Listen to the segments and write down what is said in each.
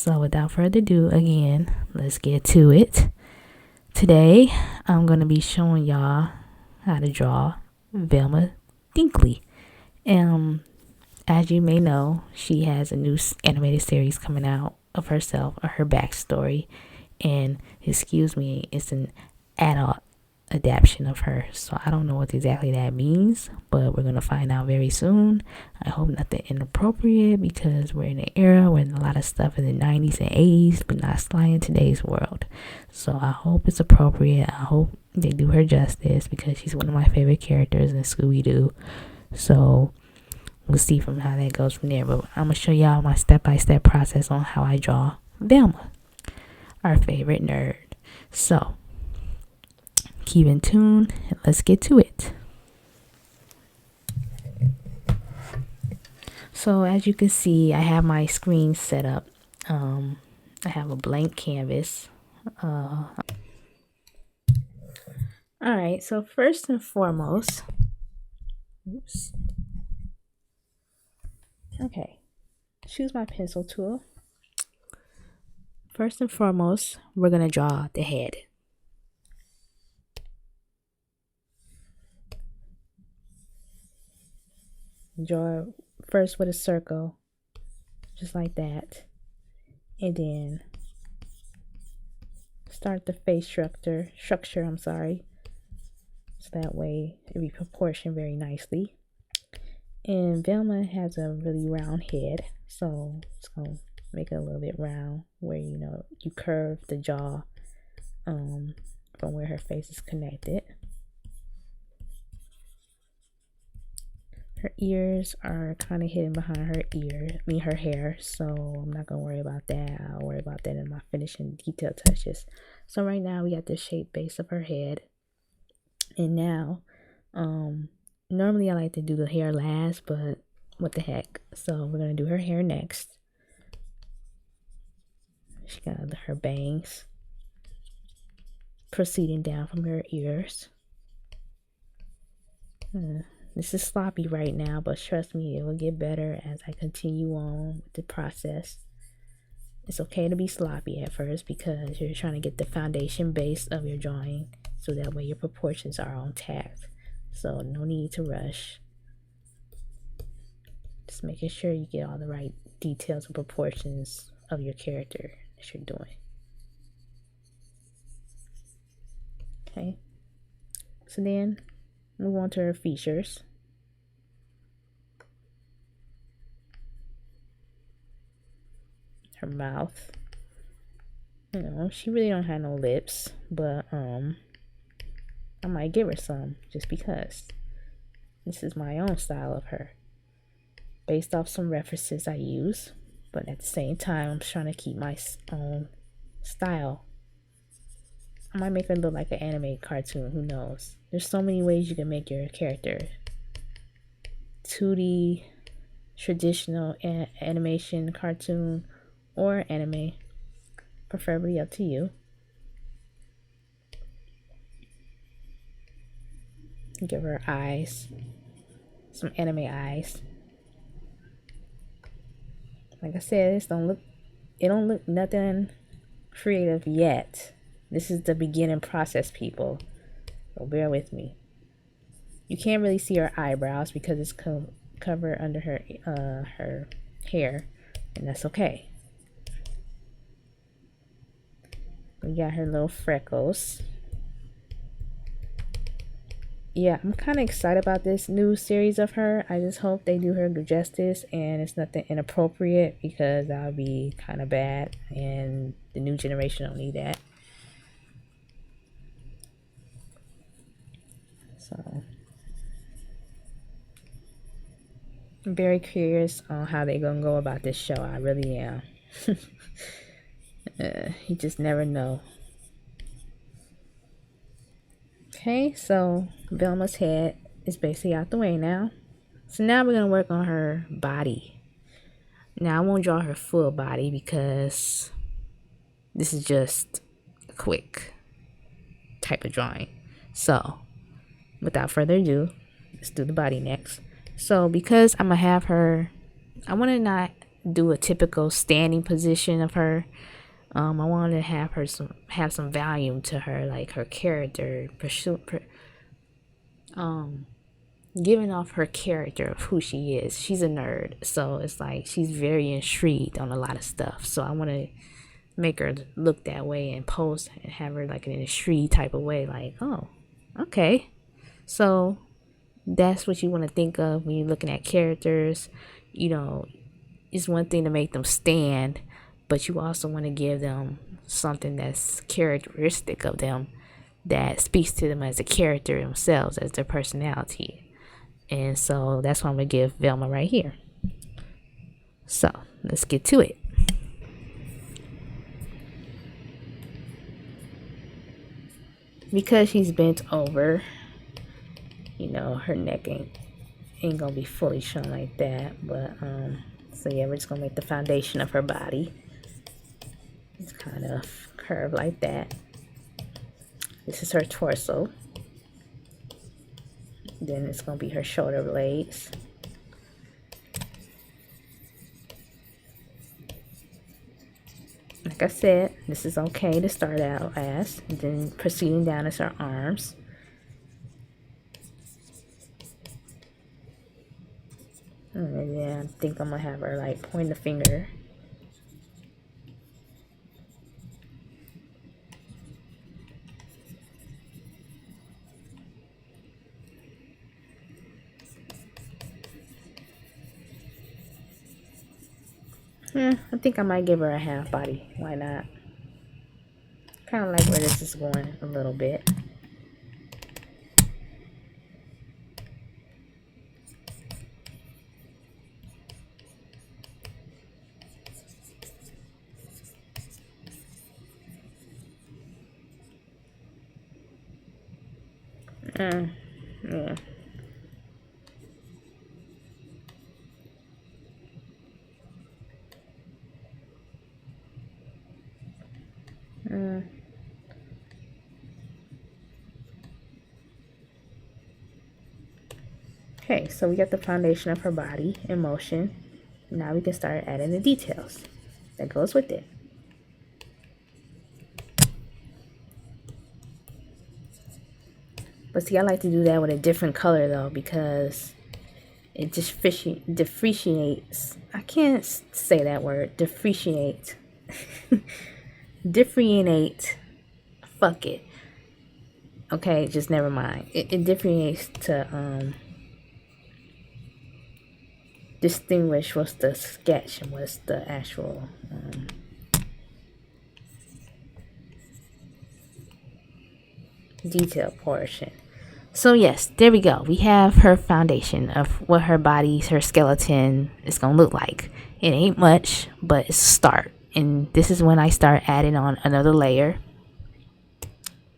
So without further ado, again, let's get to it. Today, I'm going to be showing y'all how to draw Velma Dinkley. As you may know, she has a new animated series coming out of herself, or her backstory. And excuse me, it's an adult adaptation of her, so I don't know what exactly that means, but we're gonna find out very soon. I hope nothing inappropriate, because we're in an era when a lot of stuff in the 90s and 80s but not slide in today's world. So I hope it's appropriate. I hope they do her justice, because she's one of my favorite characters in Scooby Doo. So we'll see from how that goes from there, but I'm gonna show y'all my step-by-step process on how I draw Velma, our favorite nerd. So keep in tune and let's get to it. So as you can see, I have my screen set up. I have a blank canvas. Alright, so first and foremost, choose my pencil tool. First and foremost, we're going to draw the head. Draw first with a circle, just like that, and then start the face structure, so that way it'll be proportioned very nicely. And Velma has a really round head, so it's gonna make it a little bit round, where you curve the jaw from where her face is connected. Her ears are kind of hidden behind her hair, so I'm not gonna worry about that. I'll worry about that in my finishing detail touches. So right now we got the shape base of her head, and now normally I like to do the hair last, but what the heck, so we're gonna do her hair next. She got her bangs proceeding down from her ears. This is sloppy right now, but trust me, it will get better as I continue on with the process. It's okay to be sloppy at first, because you're trying to get the foundation base of your drawing, so that way your proportions are on tact. So no need to rush. Just making sure you get all the right details and proportions of your character that you're doing. Okay. So then move on to her features. Her mouth. She really don't have no lips, but I might give her some, just because. This is my own style of her, based off some references I use, but at the same time I'm trying to keep my own style. I might make her look like an anime cartoon, who knows. There's so many ways you can make your character. 2D, traditional animation, cartoon, or anime. Preferably up to you. Give her eyes. Some anime eyes. Like I said, it don't look nothing creative yet. This is the beginning process, people. So bear with me. You can't really see her eyebrows because it's covered under her hair, and that's okay. We got her little freckles. Yeah, I'm kind of excited about this new series of her. I just hope they do her justice and it's nothing inappropriate, because that would be kind of bad, and the new generation don't need that. So I'm very curious on how they're gonna go about this show. I really am. You just never know. Okay, so Velma's head is basically out the way now. So now we're gonna work on her body. Now I won't draw her full body, because this is just a quick type of drawing. So without further ado, let's do the body next. So because I'm gonna have her, I want to not do a typical standing position of her. I wanted to have her have some volume to her, like her character, giving off her character of who she is. She's a nerd, so it's like she's very intrigued on a lot of stuff. So I want to make her look that way and pose and have her like in an intrigued type of way, like, oh, okay. So that's what you want to think of when you're looking at characters. You know, it's one thing to make them stand, but you also want to give them something that's characteristic of them, that speaks to them as a character themselves, as their personality. And so that's what I'm going to give Velma right here. So let's get to it. Because she's bent over, you know, her neck ain't gonna be fully shown like that. But so yeah, we're just gonna make the foundation of her body. It's kind of curved like that. This is her torso. Then it's gonna be her shoulder blades. Like I said, this is okay to start out as. And then proceeding down is her arms. And then I think I'm gonna have her like point the finger. I think I might give her a half body. Why not? Kind of like where this is going a little bit. Yeah. Okay, so we got the foundation of her body in motion. Now we can start adding the details that goes with it. But see, I like to do that with a different color though, because it just differentiates. I can't say that word. Differentiate. Differentiate. Fuck it. Okay, just never mind. It differentiates to distinguish what's the sketch and what's the actual detail portion. So yes, there we go. We have her foundation of what her body, her skeleton is gonna look like. It ain't much, but it's a start. And this is when I start adding on another layer.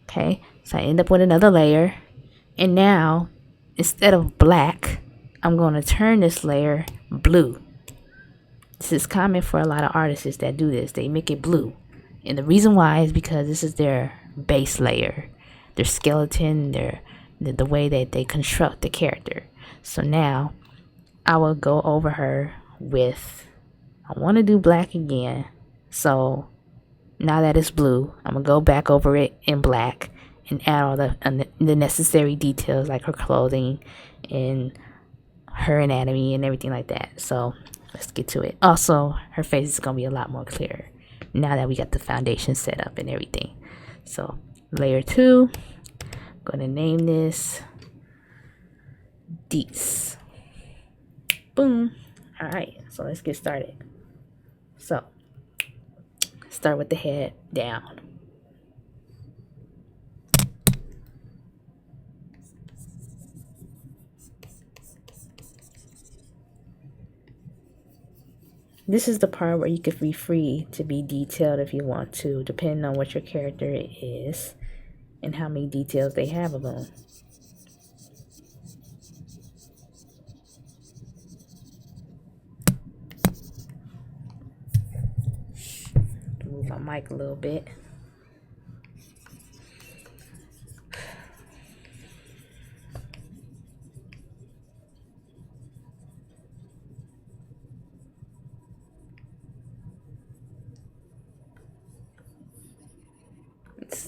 Okay, so I end up with another layer. And now, instead of black, I'm going to turn this layer blue. This is common for a lot of artists that do this. They make it blue. And the reason why is because this is their base layer. Their skeleton, the way that they construct the character. So now, I will go over her with, I want to do black again. So, now that it's blue, I'm going to go back over it in black and add all the necessary details like her clothing and her anatomy and everything like that. So let's get to it. Also, her face is going to be a lot more clear now that we got the foundation set up and everything. So layer 2, I'm going to name this Deets. Boom. All right, so let's get started. So start with the head down. This is the part where you could be free to be detailed if you want to, depending on what your character is and how many details they have of them. Move my mic a little bit.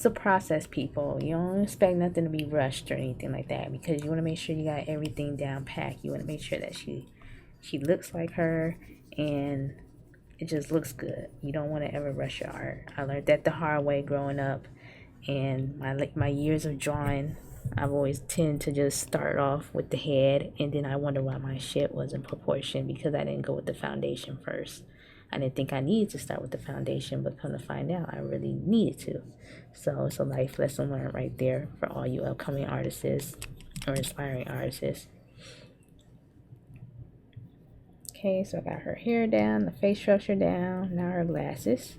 a process, people. You don't expect nothing to be rushed or anything like that, because you want to make sure you got everything down packed. You want to make sure that she looks like her and it just looks good. You don't want to ever rush your art. I learned that the hard way growing up, and my years of drawing. I've always tend to just start off with the head, and then I wonder why my shit wasn't proportion, because I didn't go with the foundation first. I didn't think I needed to start with the foundation, but come to find out, I really needed to. So it's a life lesson learned right there for all you upcoming artists or inspiring artists. Okay, so I got her hair down, the face structure down, now her glasses.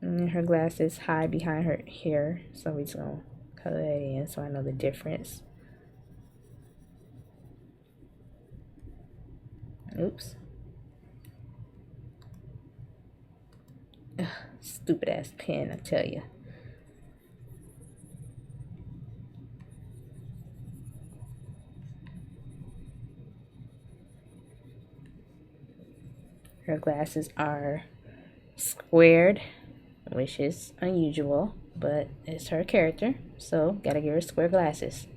And her glasses hide behind her hair, so we're just gonna color that in so I know the difference. Oops. Ugh, stupid ass pen, I tell you. Her glasses are squared, which is unusual, but it's her character, so gotta give her square glasses,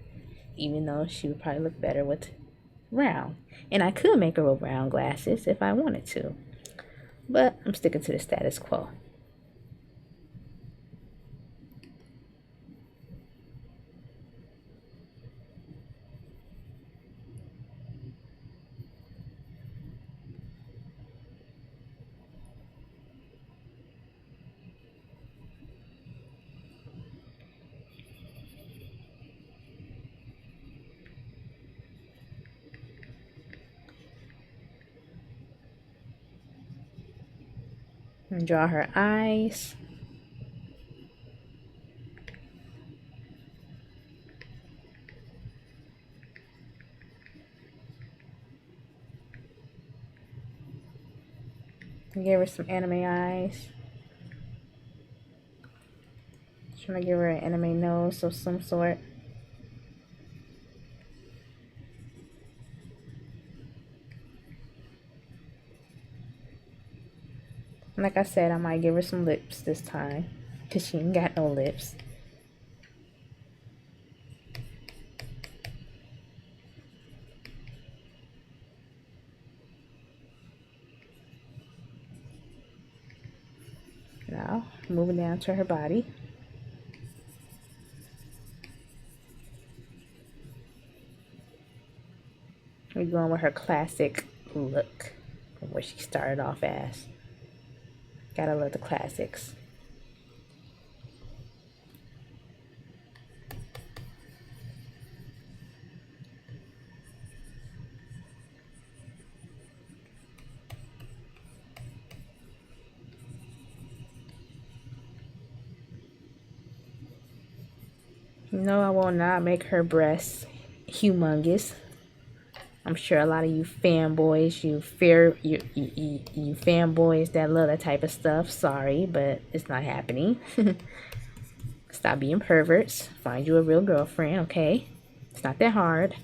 even though she would probably look better with round. And I could make her with round glasses if I wanted to, but I'm sticking to the status quo. And draw her eyes. And give her some anime eyes. Trying to give her an anime nose of some sort. Like I said, I might give her some lips this time, because she ain't got no lips. Now, moving down to her body. We're going with her classic look from what she started off as. Gotta love the classics. No, I will not make her breasts humongous. I'm sure a lot of you fanboys, you fanboys that love that type of stuff, sorry, but it's not happening. Stop being perverts. Find you a real girlfriend, okay? It's not that hard.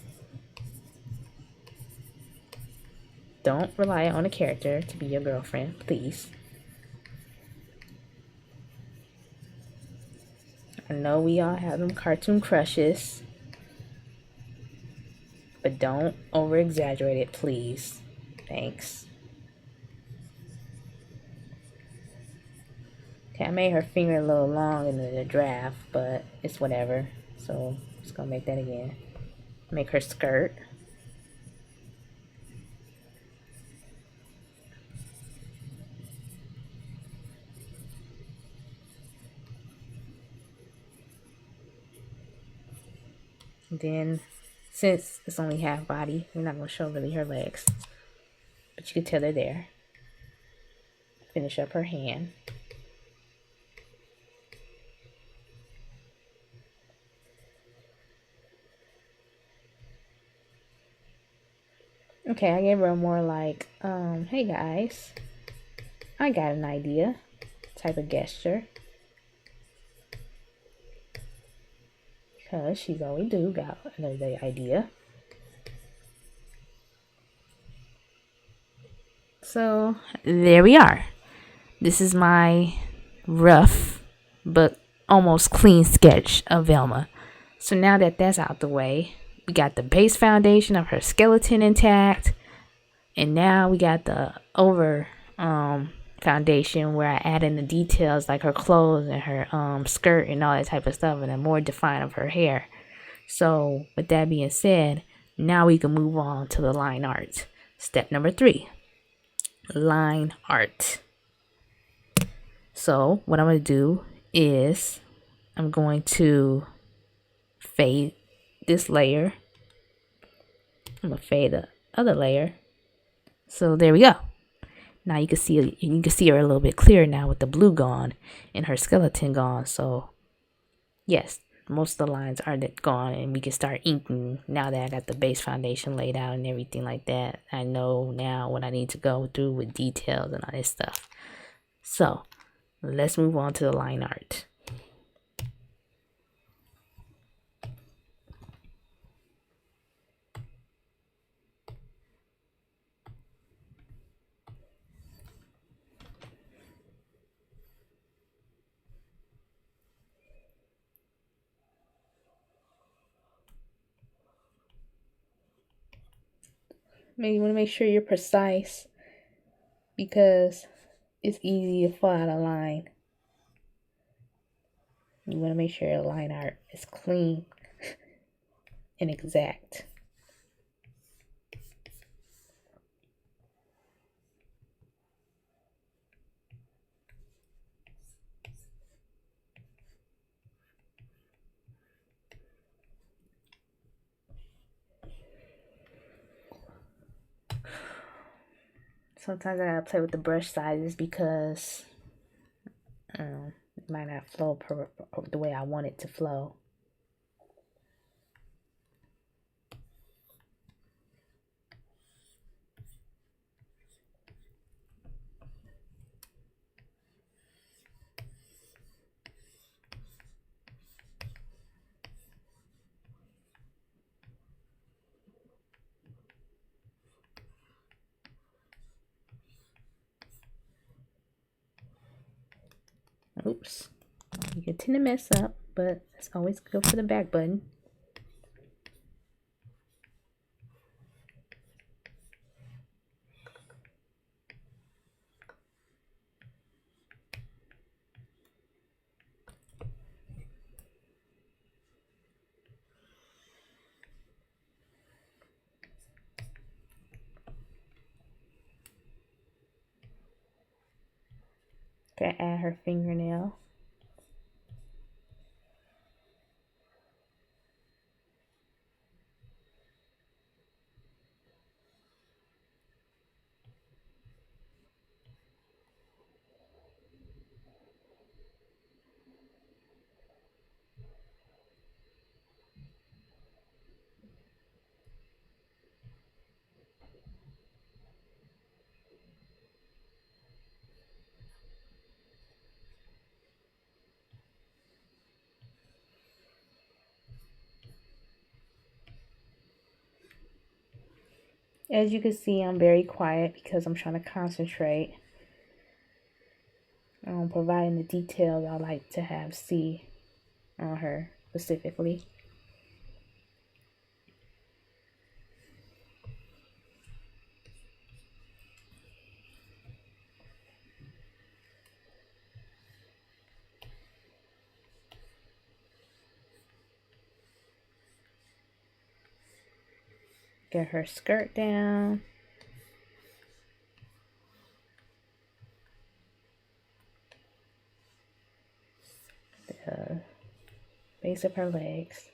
Don't rely on a character to be your girlfriend, please. I know we all have them cartoon crushes, but don't over-exaggerate it, please. Thanks. Okay, I made her finger a little long in the draft, but it's whatever. So, I'm just gonna make that again. Make her skirt. And then, since it's only half body, we're not gonna show really her legs, but you can tell they're there. Finish up her hand. Okay, I gave her a more like, hey guys, I got an idea type of gesture. Because she's always got another idea. So, there we are. this is my rough but almost clean sketch of Velma. So now that that's out the way, we got the base foundation of her skeleton intact, and now we got the over foundation where I add in the details like her clothes and her skirt and all that type of stuff, and a more define of her hair. So with that being said, now we can move on to the line art. Step number 3, line art. So what I'm going to do is I'm going to fade this layer. I'm going to fade the other layer. So there we go. Now you can see her a little bit clearer now with the blue gone and her skeleton gone. So yes, most of the lines are gone, and we can start inking now that I got the base foundation laid out and everything like that. I know now what I need to go through with details and all this stuff. So let's move on to the line art. Maybe you want to make sure you're precise because it's easy to fall out of line. You want to make sure your line art is clean and exact. Sometimes I gotta play with the brush sizes because it might not flow the way I want it to flow. Oops. You can tend to mess up, but it's always good for the back button. Gotta add her fingernail. As you can see, I'm very quiet because I'm trying to concentrate on providing the details I like to have see on her specifically. Get her skirt down. The base of her legs.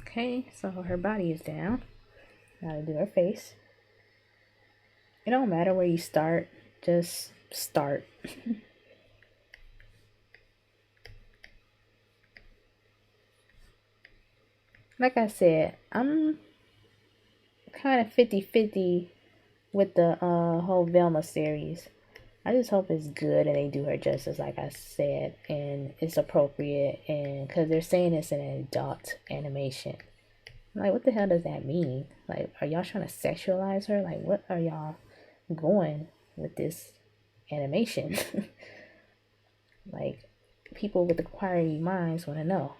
Okay, so her body is down. Now to do her face. It don't matter where you start, just start. Like I said, I'm kind of 50-50 with the whole Velma series. I just hope it's good and they do her justice, like I said, and it's appropriate, and because they're saying it's an adult animation. Like, what the hell does that mean? Like, are y'all trying to sexualize her? Like, what are y'all going with this animation? Like, people with acquired minds want to know.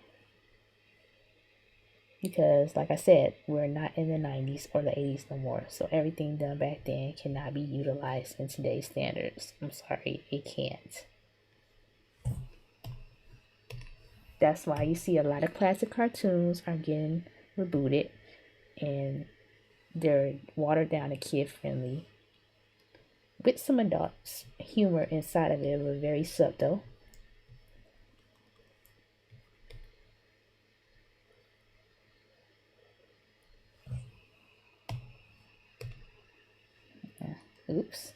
Because, like I said, we're not in the 90s or the 80s no more. So everything done back then cannot be utilized in today's standards. I'm sorry, it can't. That's why you see a lot of classic cartoons are getting rebooted and they're watered down and kid friendly with some adult humor inside of it, but very subtle. Oops.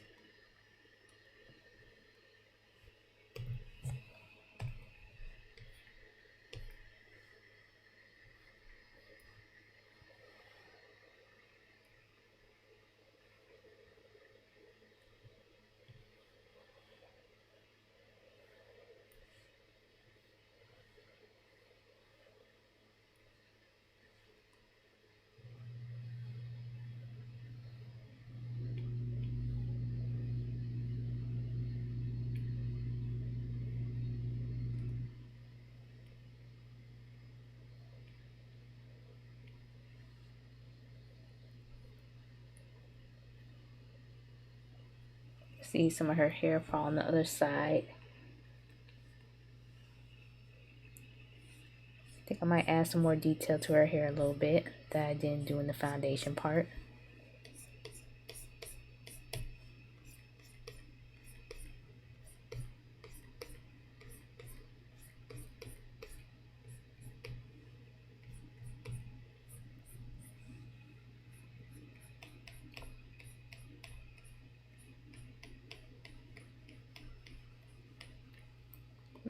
See some of her hair fall on the other side. I think I might add some more detail to her hair a little bit that I didn't do in the foundation part.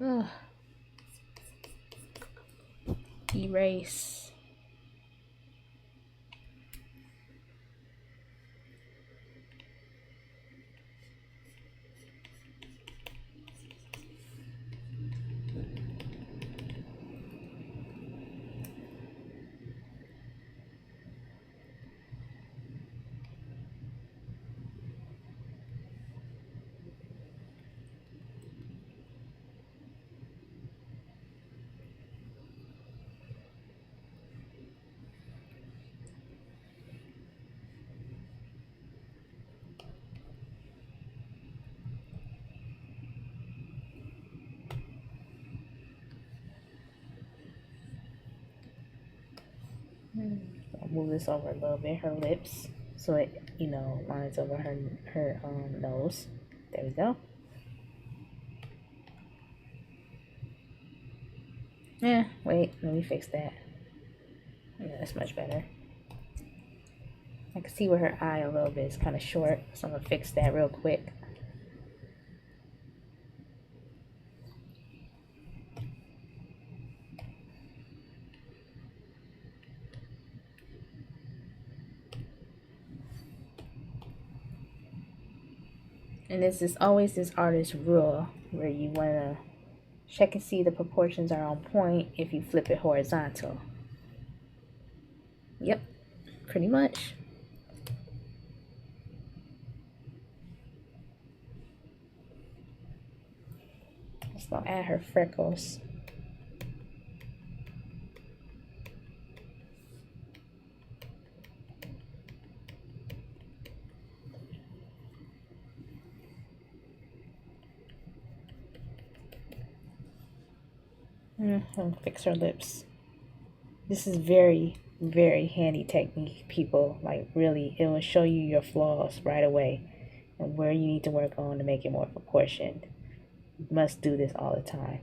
Ugh. Erase. I'll move this over a little bit, her lips, so it, lines over her nose. There we go. Yeah, wait, let me fix that. Yeah, that's much better. I can see where her eye a little bit is kind of short, so I'm gonna fix that real quick. And this is always this artist's rule where you want to check and see the proportions are on point if you flip it horizontal. Yep, pretty much. Just gonna add her freckles. And fix her lips. This is very, very handy technique, people. Like, really, it will show you your flaws right away and where you need to work on to make it more proportioned. You must do this all the time.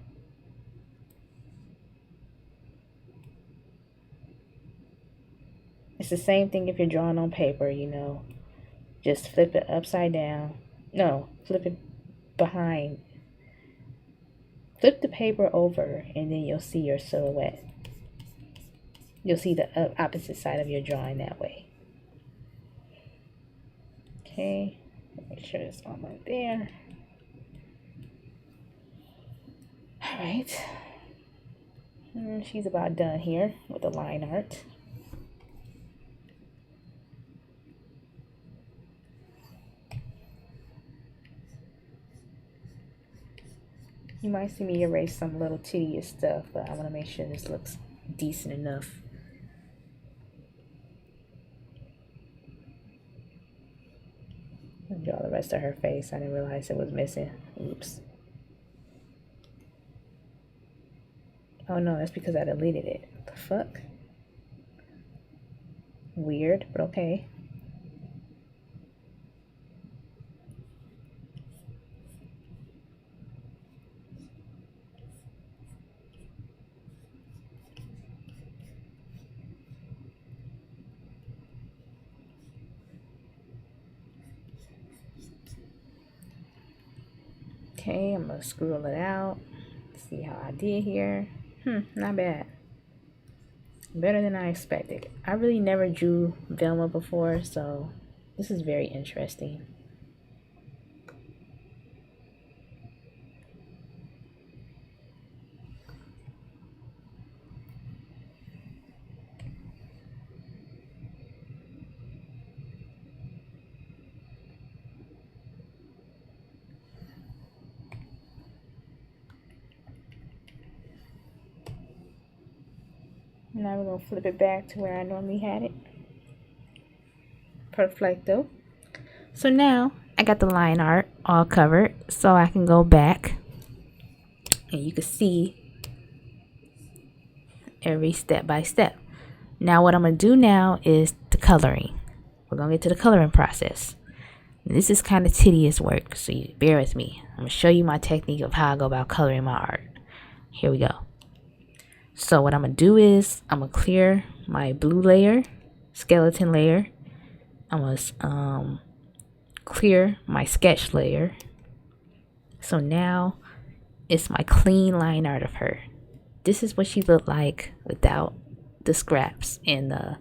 It's the same thing if you're drawing on paper, Just flip it upside down. No, flip it behind. Flip the paper over and then you'll see your silhouette. You'll see the opposite side of your drawing that way. Okay, make sure it's all right there. All right, and she's about done here with the line art. You might see me erase some little tedious stuff, but I want to make sure this looks decent enough. Draw the rest of her face. I didn't realize it was missing. Oops. Oh no, that's because I deleted it. What the fuck? Weird, but okay. Okay, I'm gonna scroll it out. See how I did here. Not bad. Better than I expected. I really never drew Velma before, so this is very interesting. Now we're going to flip it back to where I normally had it. Perfecto. So now I got the line art all covered, so I can go back and you can see every step by step. Now what I'm going to do now is the coloring. We're going to get to the coloring process. This is kind of tedious work, so you bear with me. I'm going to show you my technique of how I go about coloring my art. Here we go. So what I'm going to do is I'm going to clear my blue layer, skeleton layer. I'm going to clear my sketch layer. So now it's my clean line art of her. This is what she looked like without the scraps and the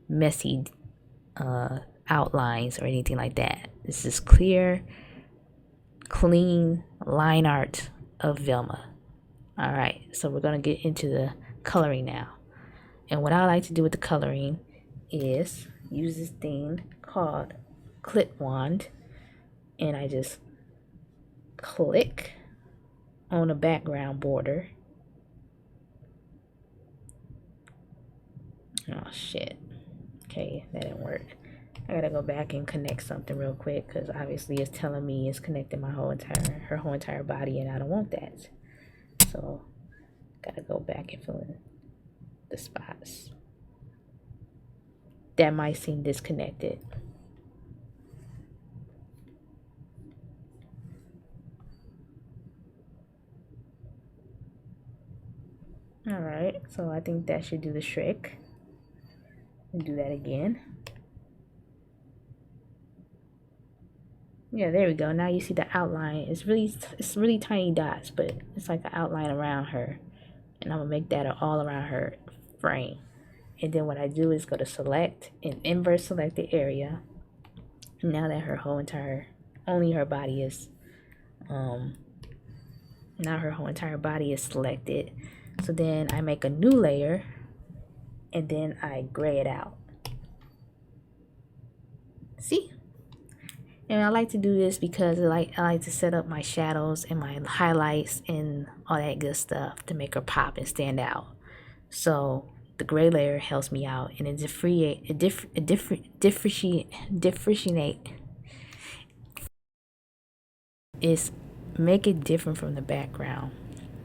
messy outlines or anything like that. This is clear, clean line art of Velma. Alright, so we're going to get into the coloring now. And what I like to do with the coloring is use this thing called Clip Wand. And I just click on the background border. Oh shit. Okay, that didn't work. I gotta go back and connect something real quick because obviously it's telling me it's connecting my her whole entire body, and I don't want that. So gotta go back and fill in the spots. That might seem disconnected. Alright, so I think that should do the trick. And do that again. Yeah, there we go. Now you see the outline. It's really tiny dots, but it's like an outline around her. And I'm gonna make that all around her frame. And then what I do is go to select and invert select the area. Now that her whole entire, only her body is, now her whole entire body is selected. So then I make a new layer and then I gray it out. See? And I like to do this because I like to set up my shadows and my highlights and all that good stuff to make her pop and stand out. So the gray layer helps me out, and it differentiate is make it different from the background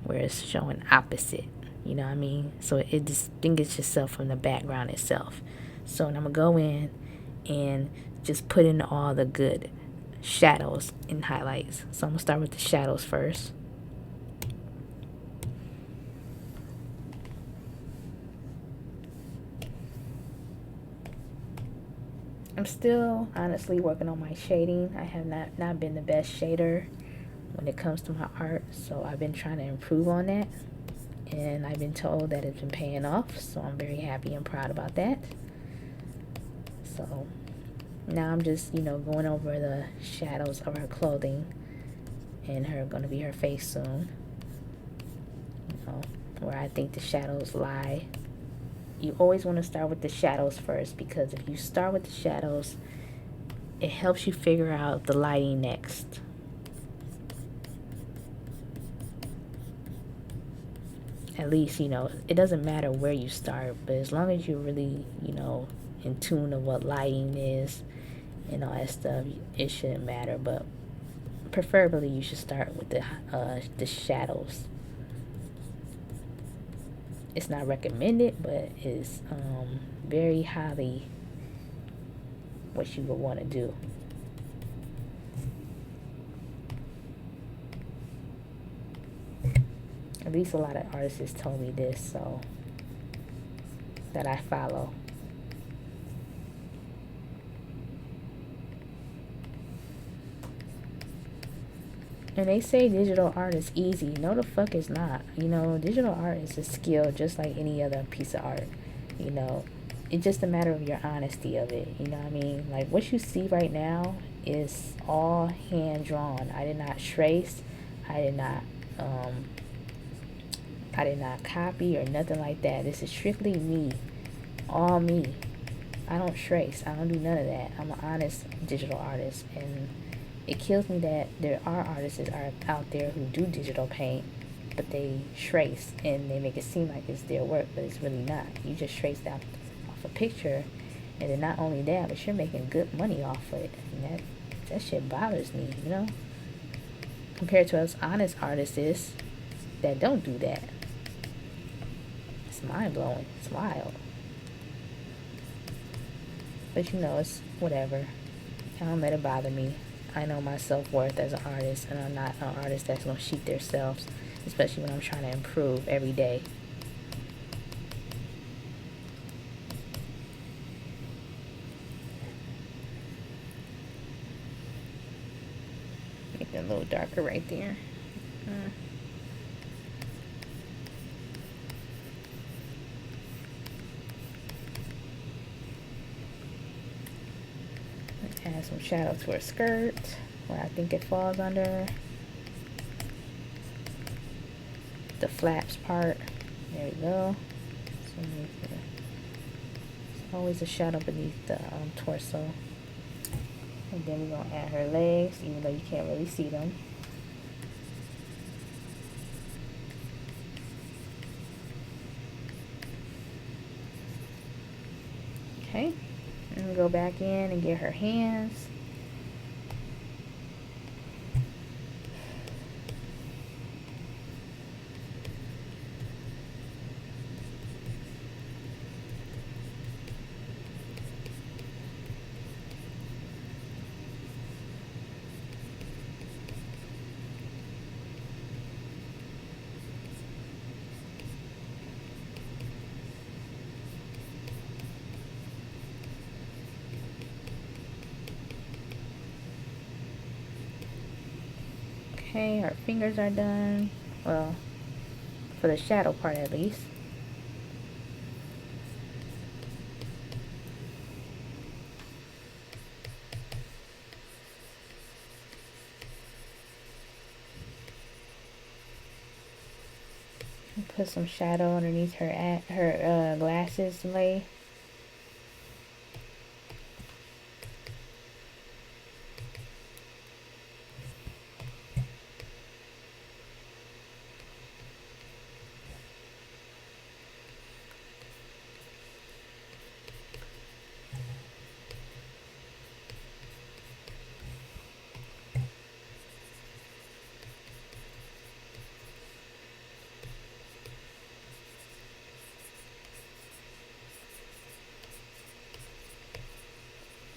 where it's showing opposite. You know what I mean? So it distinguishes itself from the background itself. So I'm gonna go in and just put in all the good shadows and highlights. So I'm gonna start with the shadows first. I'm still honestly working on my shading. I have not been the best shader when it comes to my art, so I've been trying to improve on that, and I've been told that it's been paying off, so I'm very happy and proud about that. So now I'm just, going over the shadows of her clothing and gonna be her face soon. Where I think the shadows lie. You always want to start with the shadows first, because if you start with the shadows, it helps you figure out the lighting next. at least, you know, it doesn't matter where you start, but as long as you're really, you know, in tune of what lighting is and all that stuff, it shouldn't matter. But preferably you should start with the shadows. It's not recommended, but it's very highly what you would want to do. At least a lot of artists told me this, so that I follow. And they say digital art is easy. No, the fuck is not. You know, digital art is a skill just like any other piece of art. You know, it's just a matter of your honesty of it. You know what I mean? Like what you see right now is all hand drawn. I did not trace. I did not copy or nothing like that. This is strictly me. All me. I don't trace. I don't do none of that. I'm an honest digital artist, and it kills me that there are artists that are out there who do digital paint, but they trace and they make it seem like it's their work, but it's really not. You just traced out off a picture, and then not only that, but you're making good money off of it. And that shit bothers me, you know? Compared to us honest artists that don't do that. It's mind-blowing. It's wild. But you know, it's whatever. I don't let it bother me. I know my self-worth as an artist, and I'm not an artist that's going to cheat themselves, especially when I'm trying to improve every day. Make it a little darker right there. Add some shadow to her skirt where I think it falls under the flaps part. There we go. So there's always a shadow beneath the torso. And then we're going to add her legs, even though you can't really see them. Okay. And go back in and get her hands. Okay, our fingers are done. Well, for the shadow part at least. Put some shadow underneath her glasses lay.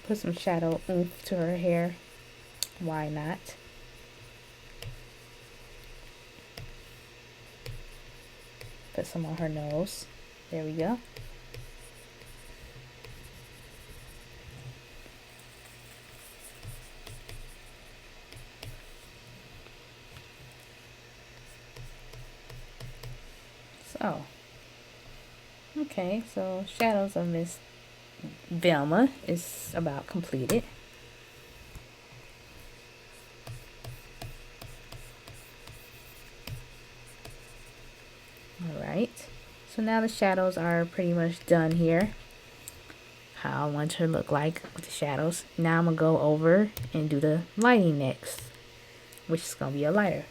Put some shadow oomph to her hair. Why not? Put some on her nose. There we go. So, okay, so shadows of Miss Velma is about completed. Alright, so now the shadows are pretty much done here. How I want her to look like with the shadows. Now I'm going to go over and do the lighting next, which is going to be a lighter.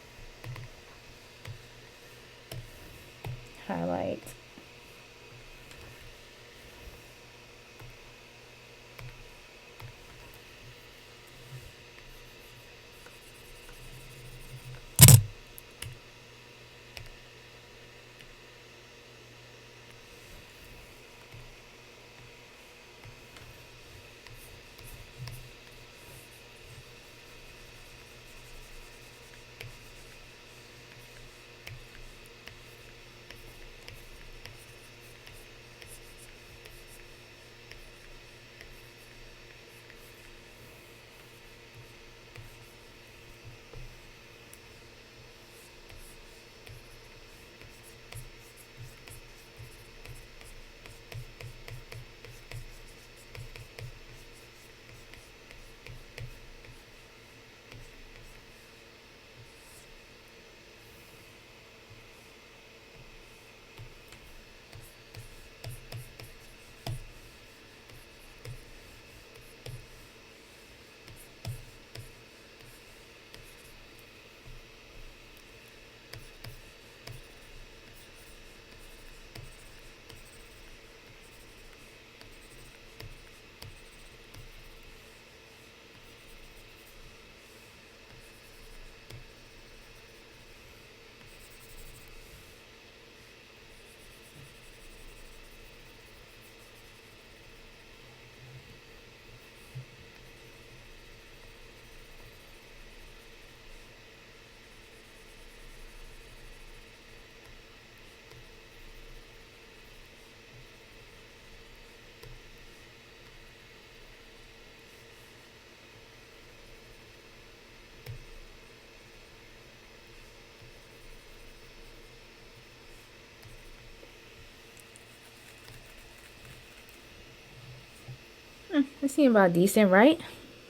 It seems about decent, right?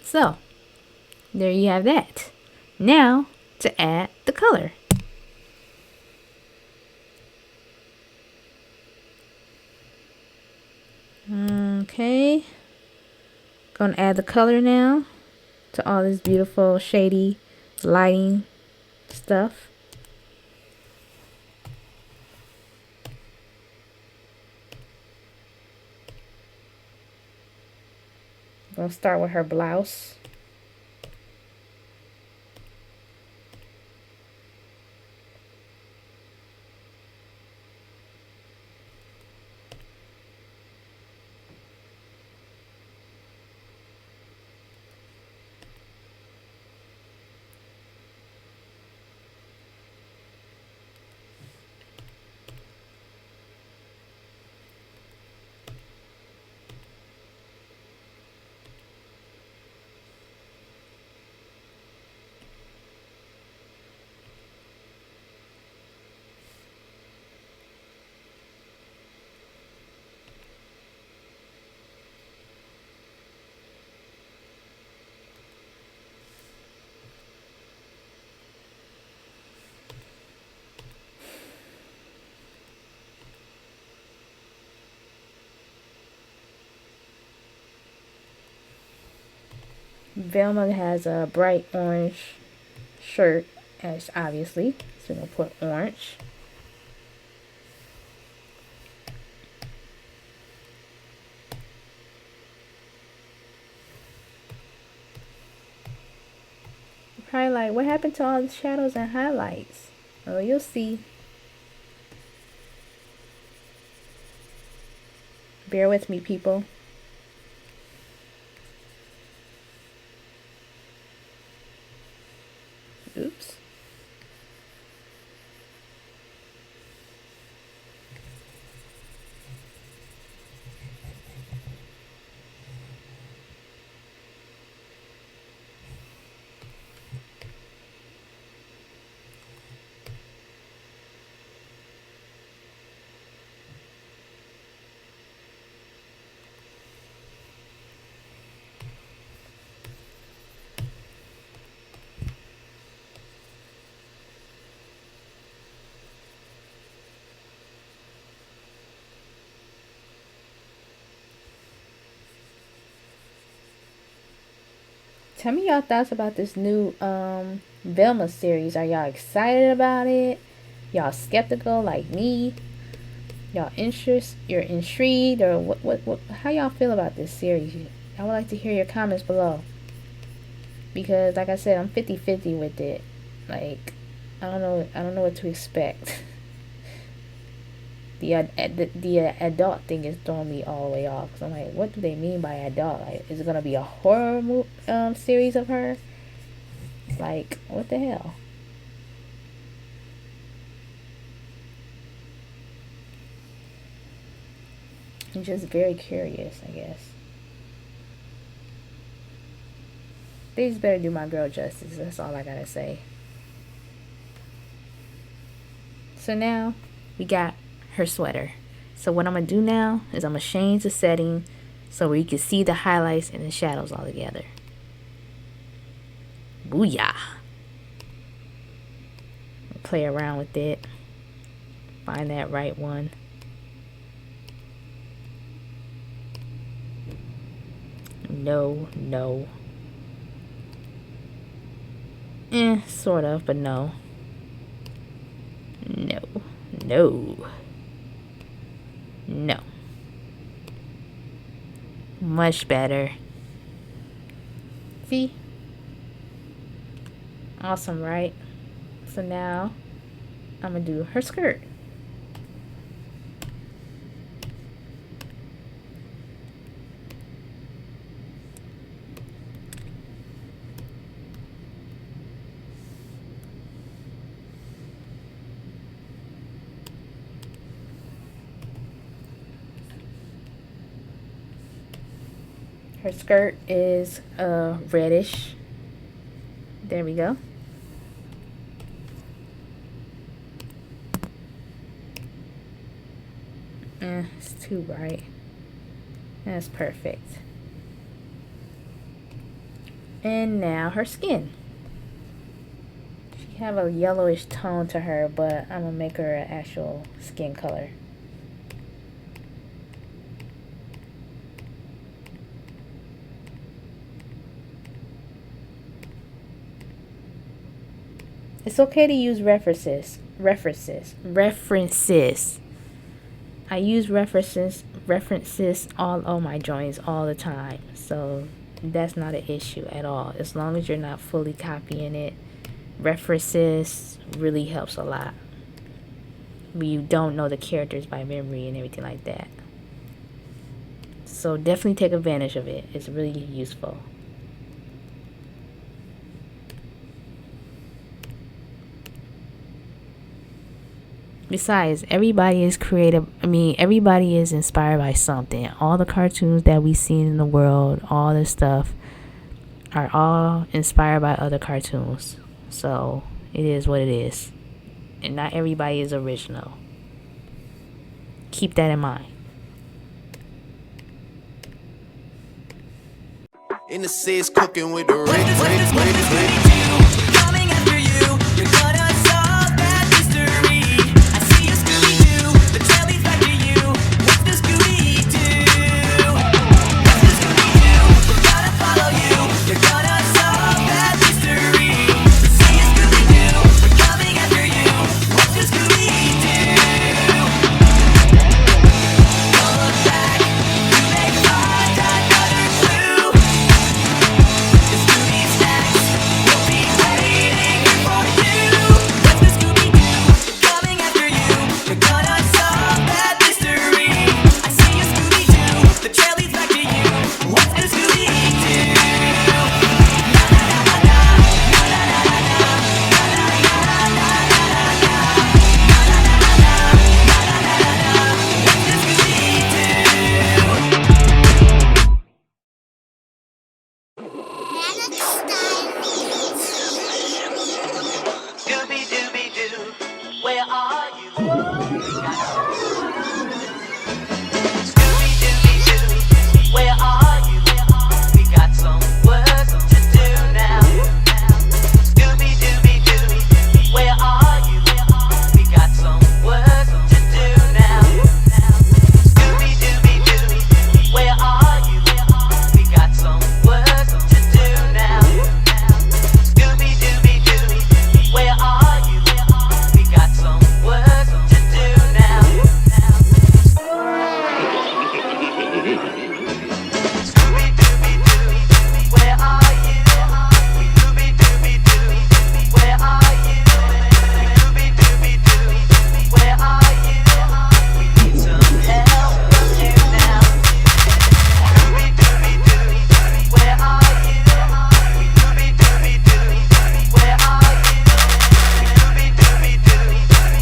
So, there you have that. Now, to add the color. Okay. Gonna add the color now to all this beautiful shady lighting stuff. Gonna start with her blouse. Velma has a bright orange shirt, as obviously, so we're gonna put orange. You're probably like, what happened to all the shadows and highlights? Oh, you'll see. Bear with me, people. Oops. Tell me y'all thoughts about this new Velma series. Are y'all excited about it? Y'all skeptical like me? Y'all you're intrigued, or what how y'all feel about this series? I would like to hear your comments below. Because like I said, I'm 50-50 with it. Like I don't know what to expect. The adult thing is throwing me all the way off. Cause I'm like, what do they mean by adult? Like, is it gonna be a horror series of her? Like, what the hell? I'm just very curious, I guess. They just better do my girl justice. That's all I gotta say. So now we got her sweater. So what I'm gonna do now is I'm gonna change the setting so where you can see the highlights and the shadows all together. Booyah! Play around with it. Find that right one. No. Sort of, but no. No. Much better. See? Awesome, right? So now I'm gonna do her skirt. Her skirt is reddish. There we go. It's too bright. That's perfect. And now her skin. She have a yellowish tone to her, but I'm gonna make her an actual skin color. It's okay to use references. I use references all on my drawings all the time, so that's not an issue at all. As long as you're not fully copying it, references really helps a lot. When you don't know the characters by memory and everything like that. So definitely take advantage of it. It's really useful. Besides, everybody is creative. Everybody is inspired by something. All the cartoons that we see in the world, all this stuff, are all inspired by other cartoons. So it is what it is. And not everybody is original. Keep that in mind. In the seas cooking with the Coming after you, you're gonna solve that mystery. I see a Scooby Doo, the trail leads back to you. What's the Scooby Doo? What's the Scooby Doo? We're gonna follow you. You're gonna solve that mystery. I see a Scooby Doo, we're coming after you. What's the Scooby Doo? Don't look back, you may find another clue. Where are you? Scooby-Dooby-Doo, where are you? We got some work to do now. Scooby-Dooby-Doo, where are you? We got some work to do now. Scooby-Dooby-Doo, where are you? We got some work to do now. Scooby-Dooby-Doo, where are you? Some work to do now. Scooby-Dooby-Doo, where are you? Scooby-Dooby-Doo, where are you? Scooby-Dooby-Doo, where are you? We need some help from you now. Scooby-Dooby-Doo, where are you? Scooby-Dooby-Doo, where are you? Scooby-Dooby-Doo,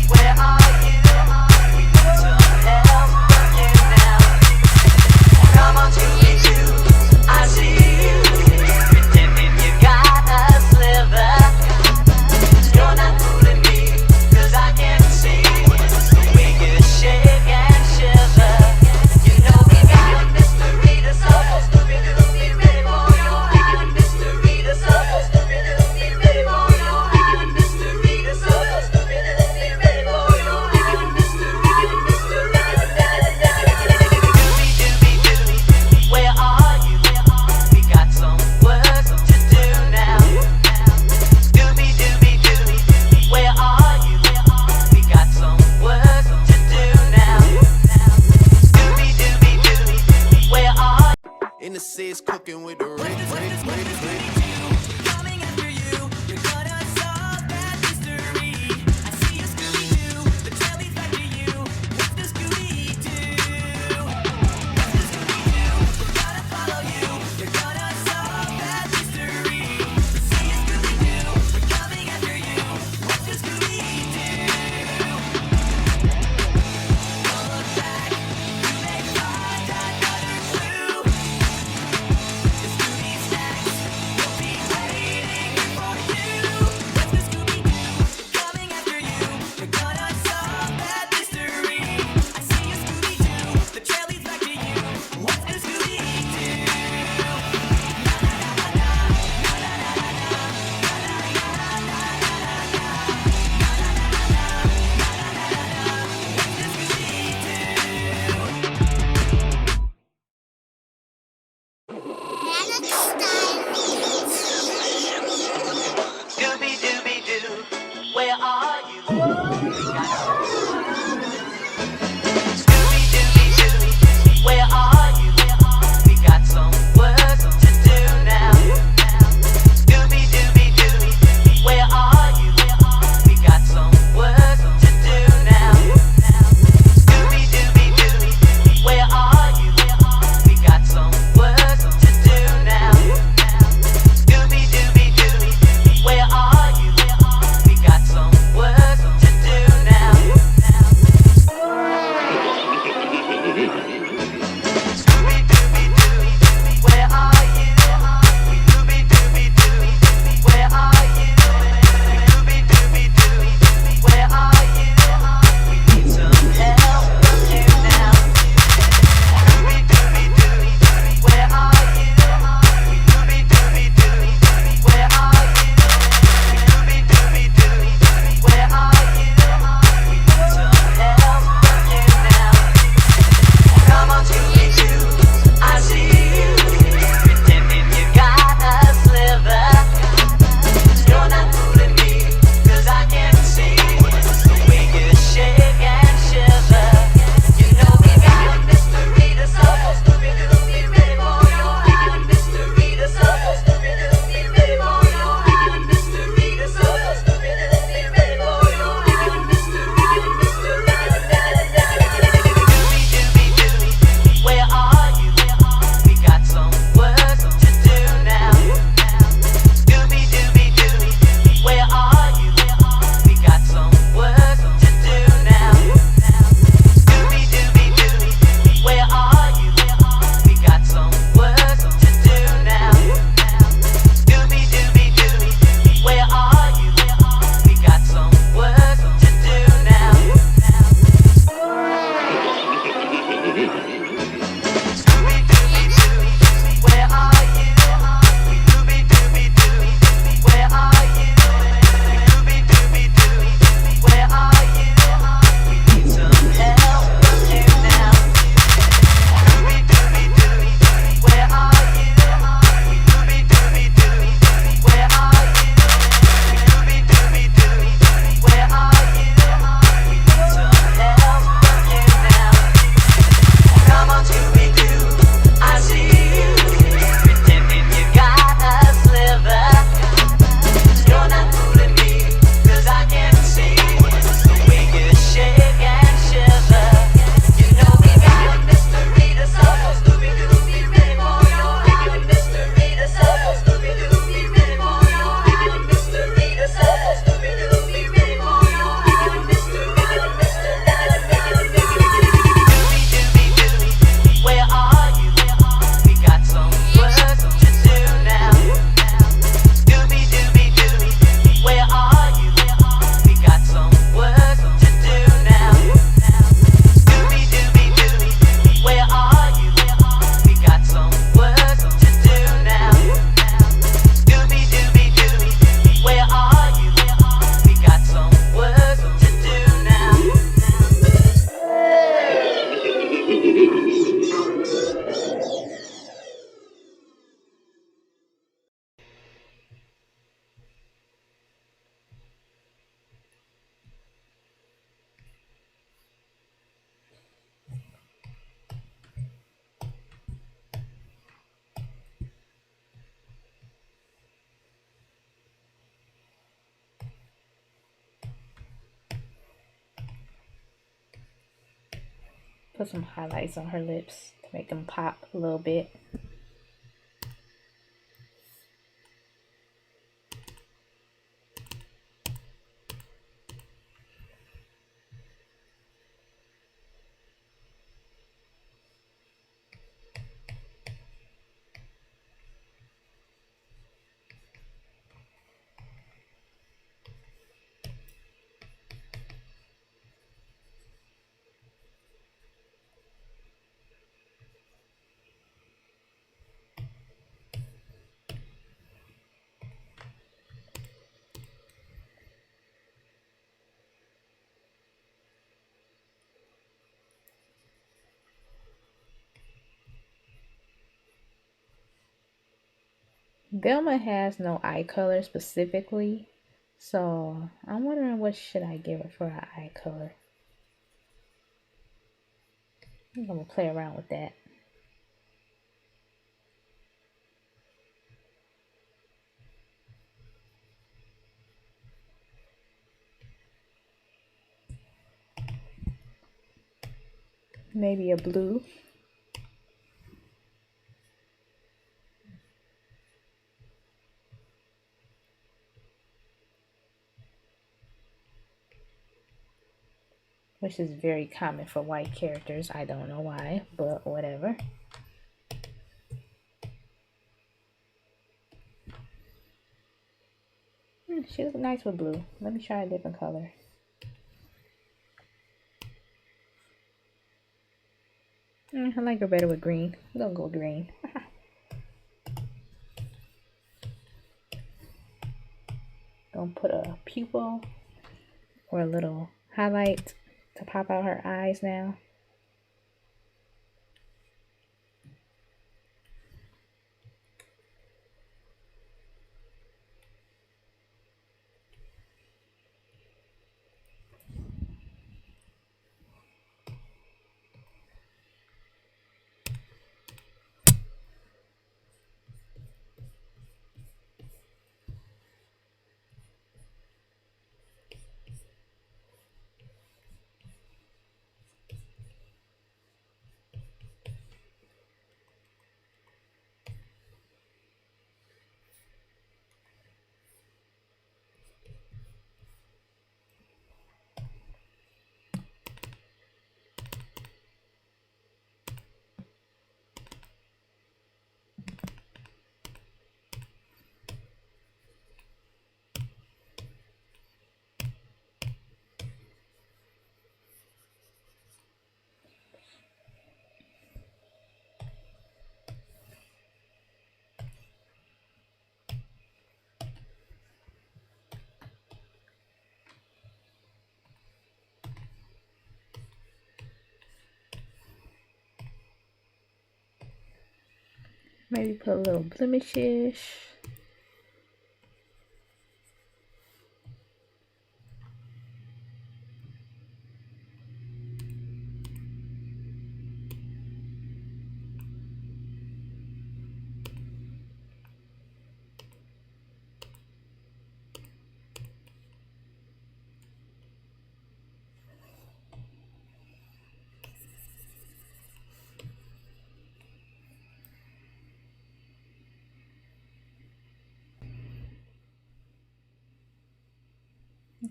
where are you? We need some help from you now. Come on, Scooby-Doo, I see you pretending you got a sliver. You're not fooling me, 'cause I can see the way you shake and shiver. You know we got a mystery to solve. Scooby-Doo, be ready for your mystery to solve. Scooby-Doo, be ready for your mystery to solve. Scooby-Doo, be ready for your mystery. Scooby-Dooby-Doo, where are you? We got some work to do now. Scooby-Dooby-Doo, where are you? We got some work to do now. Scooby-Dooby-Doo, where are you? In the seas cooking with the Coming after you, you're gonna solve that mystery. I see a Scooby Doo, the trail leads back to you. What's the Scooby Doo? What's the Scooby Doo? We're gonna follow you. You're gonna solve that mystery. I see a Scooby Doo, we're coming after you. What's the Scooby Doo? Don't look back, you may find another clue. The Scooby snacks will be put some highlights on her lips to make them pop a little bit. Velma has no eye color specifically, so I'm wondering what should I give her for her eye color. I'm gonna play around with that. Maybe a blue. Which is very common for white characters. I don't know why, but whatever. She looks nice with blue. Let me try a different color. I like her better with green. I'm gonna go green. Gonna put a pupil or a little highlight to pop out her eyes now. Maybe put a little blemishes.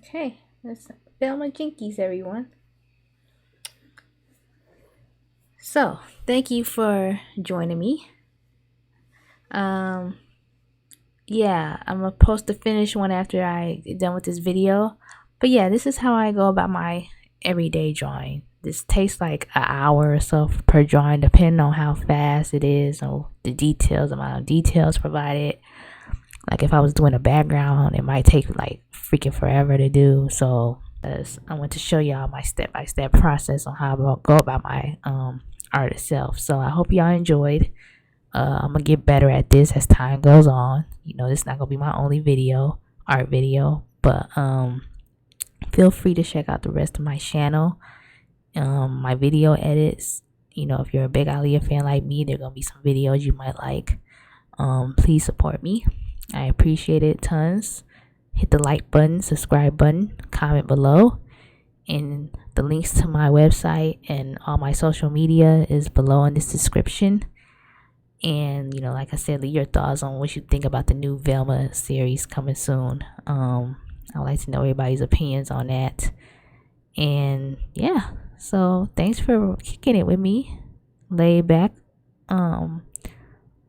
Okay, that's Velma Jinkies, everyone. So, thank you for joining me. Yeah, I'm supposed to finish one after I get done with this video. But yeah, this is how I go about my everyday drawing. This takes like an hour or so per drawing, depending on how fast it is or the details, amount of details provided. Like if I was doing a background, it might take like freaking forever to do. So I want to show y'all my step-by-step process on how I go about my art itself. So I hope y'all enjoyed. I'm gonna get better at this as time goes on. You know, this is not gonna be my only art video, but feel free to check out the rest of my channel. My video edits. You know, if you're a big Aaliyah fan like me, there are gonna be some videos you might like. Please support me. I appreciate it tons. Hit the like button, subscribe button, comment below, and The links to my website and all my social media is below in this description. And like I said, leave your thoughts on what you think about the new Velma series coming soon. I'd like to know everybody's opinions on that. And yeah, so thanks for kicking it with me, laid back,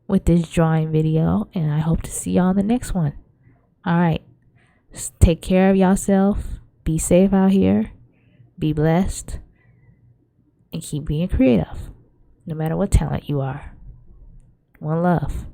with this drawing video, and I hope to see y'all in the next one. All right, take care of yourself, be safe out here, be blessed, and keep being creative, no matter what talent you are. One love.